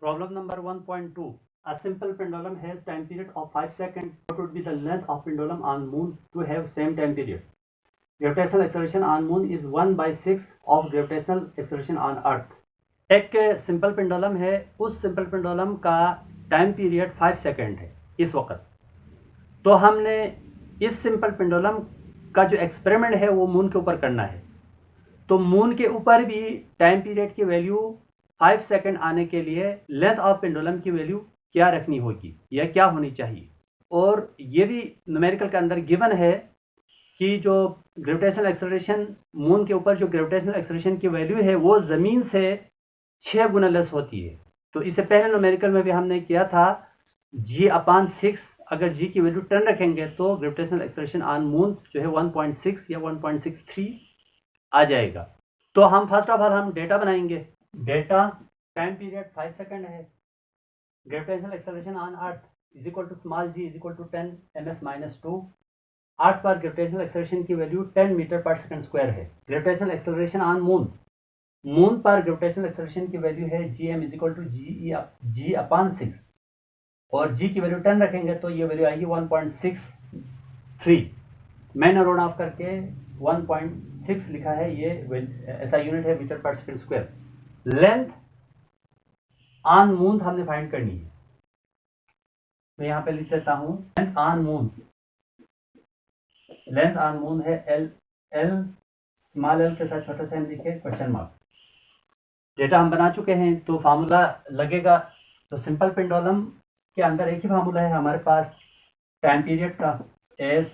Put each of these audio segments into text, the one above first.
Problem number 1.2. A simple pendulum has time period of 5 seconds. What would be the length of pendulum on moon to have same time period? Gravitational acceleration on moon is 1/6 of gravitational acceleration on earth. एक simple pendulum है, उस simple pendulum का time period 5 second है इस वक्त। तो हमने इस सिंपल पेंडुलम का जो एक्सपेरिमेंट है वो मून के ऊपर करना है। तो मून के ऊपर भी टाइम पीरियड की वैल्यू 5 सेकंड आने के लिए लेंथ ऑफ पेंडुलम की वैल्यू क्या रखनी होगी या क्या होनी चाहिए। और ये भी न्यूमेरिकल के अंदर गिवन है कि जो ग्रेविटेशनल एक्सेलरेशन मून के ऊपर जो ग्रेविटेशनल एक्सेलरेशन की वैल्यू है वो ज़मीन से 6 गुना लेस होती है। तो इससे पहले न्यूमेरिकल में भी हमने किया था g/6, अगर g की वैल्यू 10 रखेंगे तो ग्रेविटेशनल एक्सेलरेशन ऑन मून जो है 1.6 या 1.63 आ जाएगा। तो हम फर्स्ट ऑफ ऑल हम डेटा बनाएंगे। डेटा टाइम पीरियड 5 सेकंड है। Gravitational acceleration on earth is equal to small g is equal to 10 ms-2। Earth पर ग्रेविटेशनल एक्सेलरेशन की वैल्यू 10 मीटर पर सेकंड स्क्वायर है। Gravitational acceleration on moon, moon पर gravitational acceleration की value है gm is equal to g/6 और g की value 10 रखेंगे तो ये वैल्यू आएगी 1.63। मैंने रोड ऑफ करके 1.6 लिखा है, ये ऐसा यूनिट है मीटर पर second square. Length on moon हमने फाइंड करनी है। मैं यहाँ पे लिख देता हूँ length on moon. Length on moon है एल स्मॉल एल के साथ छोटा सा एम लिखे क्वेश्चन मार्क। डेटा हम बना चुके हैं तो फार्मूला लगेगा। तो सिंपल पेंडुलम के अंदर एक ही फार्मूला है हमारे पास टाइम पीरियड का, S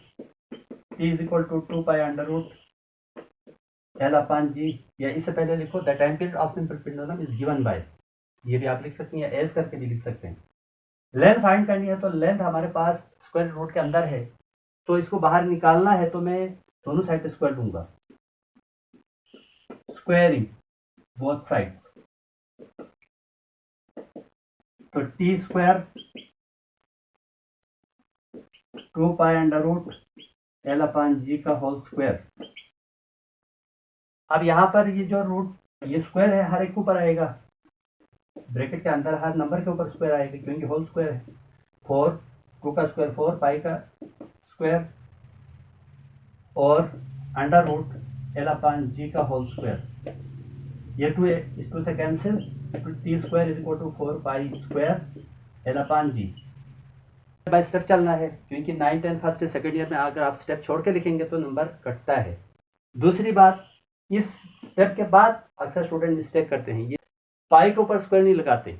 T is equal to 2π√L/g, या इससे पहले लिखो the time period of simple pendulum is given by, ये भी आप लिख सकते हैं, एस करके भी लिख सकते हैं। लेंथ फाइंड करनी है तो लेंथ हमारे पास स्क्वायर रूट के अंदर है, तो इसको बाहर निकालना है तो मैं दोनों साइड पे स्क्वायर लूंगा, स्क्वायरिंग बोथ साइड। तो टी स्क्वायर 2π√L/g का होल स्क्वायर। अब यहाँ पर ये जो रूट ये स्क्वायर है हर एक ऊपर आएगा, ब्रैकेट के अंदर हर नंबर के ऊपर स्क्वायर आएगा क्योंकि होल स्क्वायर है। 4 2 का स्क्वायर 4 पाई का स्क्वायर और √L/g का होल स्क्वायर। ये 2 इस 2 से cancel, T square is equal to 4π² L/g। By step चलना है क्योंकि 9, 10 फर्स्ट सेकंड ईयर में अगर आप स्टेप छोड़ के लिखेंगे तो नंबर कटता है। दूसरी बात, इस स्टेप के बाद अक्सर स्टूडेंट मिस्टेक करते हैं, ये पाई के ऊपर स्क्वायर नहीं लगाते,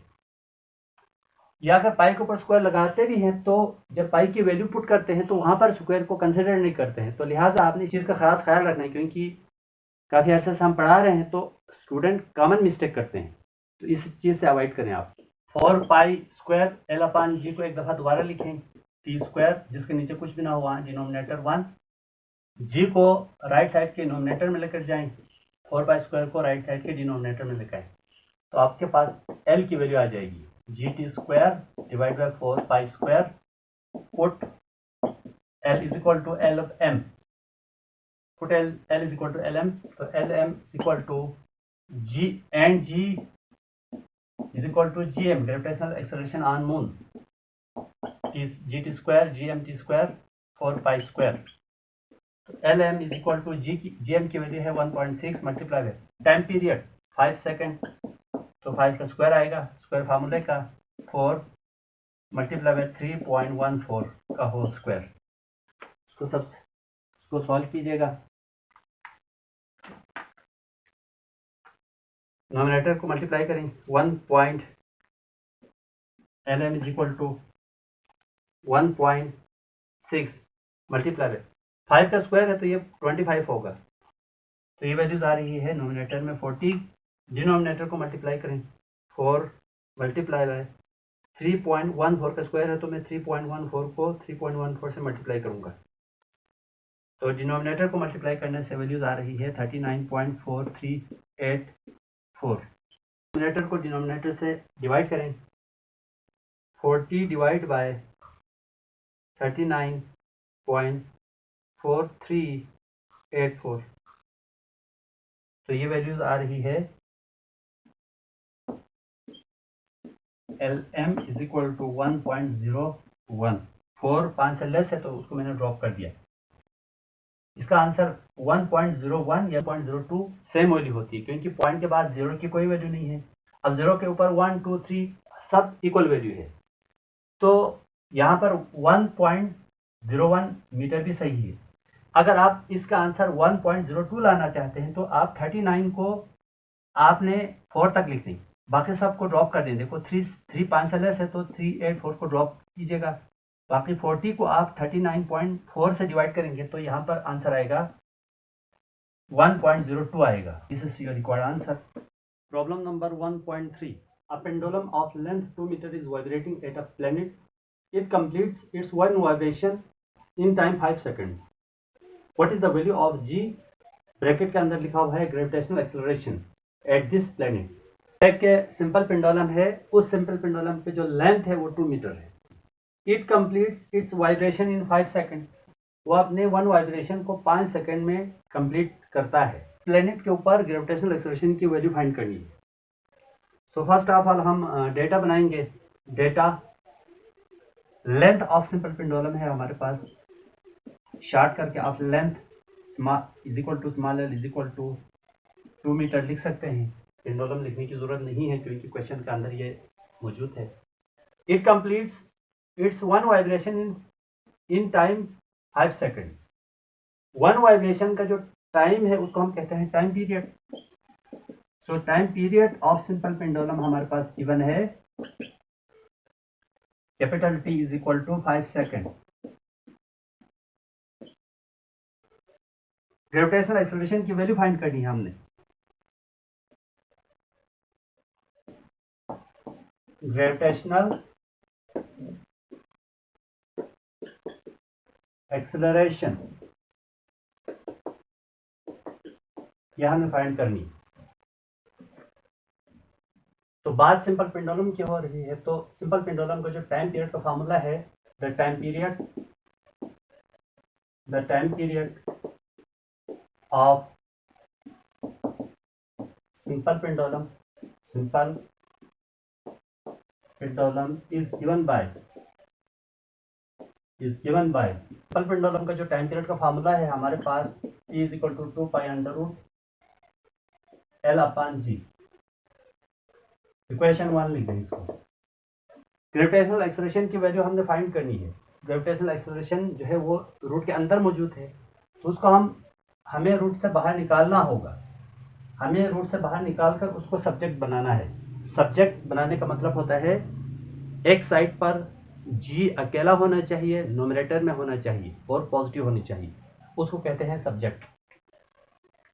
या अगर पाई के ऊपर स्क्वायर लगाते भी हैं तो जब पाई की वैल्यू पुट करते हैं तो वहां पर स्क्वायर को कंसिडर नहीं करते हैं। तो लिहाजा आपने इस चीज़ का खास ख्याल रखना है क्योंकि काफ़ी अर्से से हम पढ़ा रहे हैं तो स्टूडेंट कॉमन मिस्टेक करते हैं, तो इस चीज़ से अवॉइड करें आप। 4π² L/g को एक दफ़ा दोबारा लिखें, टी स्क्वायर जिसके नीचे कुछ भी ना हो वहाँ डिनोमिनेटर 1, जी को राइट साइड के डिनोमिनेटर में लेकर जाएं, 4π² को राइट साइड के डिनोमिनेटर में लेकर आएं, तो आपके पास एल की वैल्यू आ जाएगी GT² divide by 4π²। Put L is equal to L/m, put L is equal to LM, तो LM is equal to G and G is equal to gm, gravitational acceleration on moon, is gt² gmt² 4π²। lm is equal to gm की value है 1.6 multiply है time period 5 second, तो 5 का square आएगा, square फार्मूले का 4 multiply by 3.14 का whole square. इसको सॉल्व कीजिएगा। नोमिनेटर को मल्टीप्लाई करें 1.lm is equal to 1.6 multiply by 5 का स्क्वायर है तो ये 25 होगा, तो ये वैल्यूज आ रही है नोमिनेटर में 40। डिनोमिनेटर को मल्टीप्लाई करें 4 मल्टीप्लाई बाय 3.14 का स्क्वायर है तो मैं 3.14 को 3.14 से मल्टीप्लाई करूंगा, तो डिनोमिनेटर को मल्टीप्लाई करने से वैल्यूज आ रही है 39.4384। डिनोमिनेटर को डिनोमिनेटर से डिवाइड करें 40 डिवाइड बाय 39.4384, तो ये वैल्यूज आ रही है L M is equal to 1.01। 4 5 से लेस है तो उसको मैंने ड्रॉप कर दिया। इसका आंसर 1.01 या 0.02 सेम वैल्यू होती है, क्योंकि पॉइंट के बाद 0 की कोई वैल्यू नहीं है। अब 0 के ऊपर 1 2 3 सब इक्वल वैल्यू है, तो यहाँ पर 1.01 मीटर भी सही है। अगर आप इसका आंसर 1.02 लाना चाहते हैं तो आप 39 को आपने 4 तक लिख दें, बाकी सब को ड्रॉप कर दें। देखो 3 5 से लेस है तो 3 8 4 को ड्रॉप कीजिएगा, बाकी 40 को आप 39.4 से डिवाइड करेंगे तो यहाँ पर आंसर आएगा 1.02 आएगा। This is your required answer. Problem number 1.3, a pendulum of length 2 meter is vibrating at a planet. It completes its one vibration in time 5 seconds. What is the value of g bracket के अंदर लिखा हुआ है gravitational acceleration at this planet. एक simple pendulum है, उस simple pendulum पे जो लेंथ है वो 2 मीटर है। It completes it's vibration in 5 second, वो अपने वन वाइब्रेशन को 5 सेकेंड में कंप्लीट करता है। प्लेनेट के ऊपर ग्रेविटेशनल एक्सेलरेशन की वैल्यू फाइंड करनी है। सो फर्स्ट ऑफ ऑल हम डेटा बनाएंगे। Data length of simple pendulum है हमारे पास, शार्ट करके आप length is equal to small L is equal to 2 metre लिख सकते हैं। पेंडुलम लिखने की जरूरत नहीं है क्योंकि क्वेश्चन के अंदर ये मौजूद है। It completes its one vibration in time 5 seconds. One vibration का जो टाइम है उसको हम कहते हैं time period. So time period of simple pendulum हमारे पास गिवन है, capital T is equal to 5 second. Gravitational acceleration की वैल्यू फाइंड करनी है हमने। ग्रेविटेशनल एक्सेलरेशन यह हमें फाइंड करनी है। तो बात सिंपल पेंडुलम की हो रही है, तो सिंपल पेंडुलम का जो टाइम पीरियड का फार्मूला है, the time period of simple pendulum is given by simple pendulum का जो टाइम पीरियड का फार्मूला है हमारे पास T is equal to 2 pi under root L upon G। Equation 1 लिख दें इसको। ग्रेविटेशनल एक्सेलरेशन की वैल्यू हमने फाइंड करनी है। ग्रेविटेशनल एक्सेलरेशन जो है वो रूट के अंदर मौजूद है, तो उसको हमें रूट से बाहर निकालना होगा। हमें रूट से बाहर निकाल कर उसको सब्जेक्ट बनाना है। सब्जेक्ट बनाने का मतलब होता है एक साइड पर जी अकेला होना चाहिए, नोमिनेटर में होना चाहिए और पॉजिटिव होनी चाहिए, उसको कहते हैं सब्जेक्ट।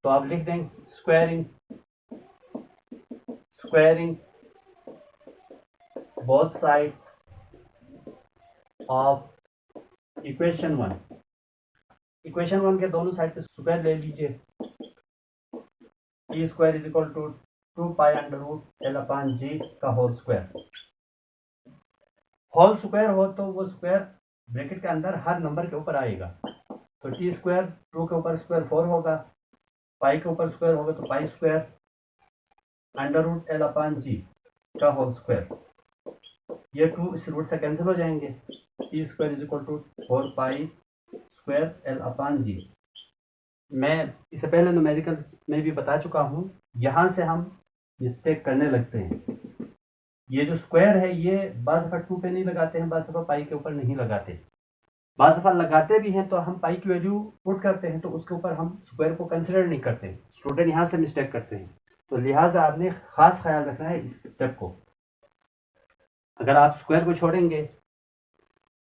तो आप लिख दें squaring both sides of equation 1 के दोनों साइड पे स्क्वायर ले लीजिए। T square is equal to 2 pi under root L upon G का होल स्क्वायर हो तो वो स्क्वायर ब्रैकेट के अंदर हर नंबर के ऊपर आएगा। तो टी स्क्वायर 2 के ऊपर स्क्वायर 4 होगा, पाई के ऊपर स्क्वायर होगा तो pi square under root L upon G का होल स्क्वायर। ये 2 इस रूट से कैंसिल हो जाएंगे। T square is equal to 4 pi square L upon G. मैं इससे पहले न्यूमेरिकल में भी बता चुका हूँ, यहाँ से हम मिस्टेक करने लगते हैं। ये जो स्क्वायर है ये बाज़ दफ़ा 2 पे नहीं लगाते हैं, बाज़ दफ़ा पाई के ऊपर नहीं लगाते, बाज़ दफ़ा लगाते भी हैं तो हम पाई की वैल्यू पुट करते हैं तो उसके ऊपर हम स्क्वायर को कंसिडर नहीं करते। स्टूडेंट यहाँ से मिस्टेक करते हैं, तो लिहाजा आपने ख़ास ख्याल रखना है इस स्टेप को। अगर आप स्क्वायर को छोड़ेंगे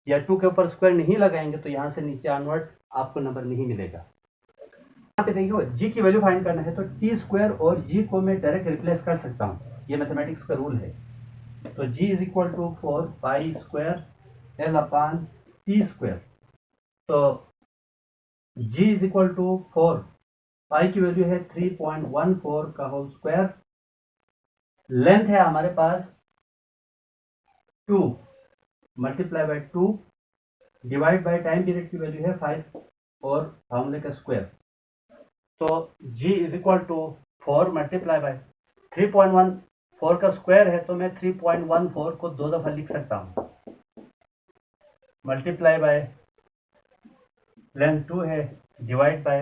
या 2 के ऊपर स्क्वायर नहीं लगाएंगे तो यहाँ से नीचे ऑनवर्ड आपको नंबर नहीं मिलेगा। यहाँ पे देखिए जी की वैल्यू फाइंड करना है तो टी स्क्वायर और जी को मैं डायरेक्ट रिप्लेस कर सकता हूँ, ये मैथमेटिक्स का रूल है। तो G is equal to 4 pi square L upon T square. तो G is equal to 4, pi की वैल्यू है 3.14 का होल स्क्वायर। लेंथ है हमारे पास 2 multiply by 2 divide by time period की वैल्यू है 5 और फार्मूले का स्क्वायर। तो g is equal to 4 multiply by 3.1 4 का स्क्वायर है तो मैं 3.14 को 2 दफ़ा लिख सकता हूँ, मल्टीप्लाई बाय लेंथ 2 है डिवाइड बाय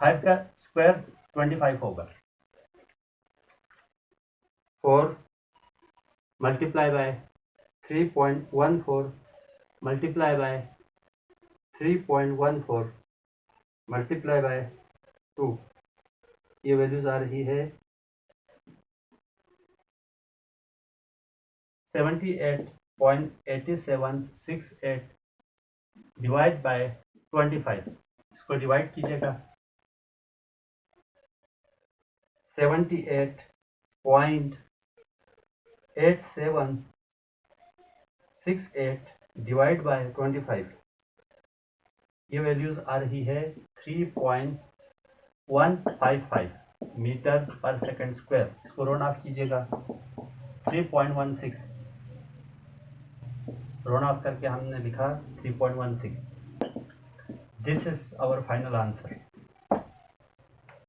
5 का स्क्वायर 25 होगा, 4 multiply by 3.14 multiply by 3.14 multiply by 2, ये वैल्यूज आ रही है 78.8768 डिवाइड बाय 25, इसको डिवाइड कीजिएगा, 78.8768 डिवाइड बाय 25, ये वैल्यूज आ रही है 3.155 मीटर पर सेकंड स्क्वायर, इसको राउंड ऑफ कीजिएगा 3.16, राउंड ऑफ करके हमने लिखा 3.16। This is our final answer.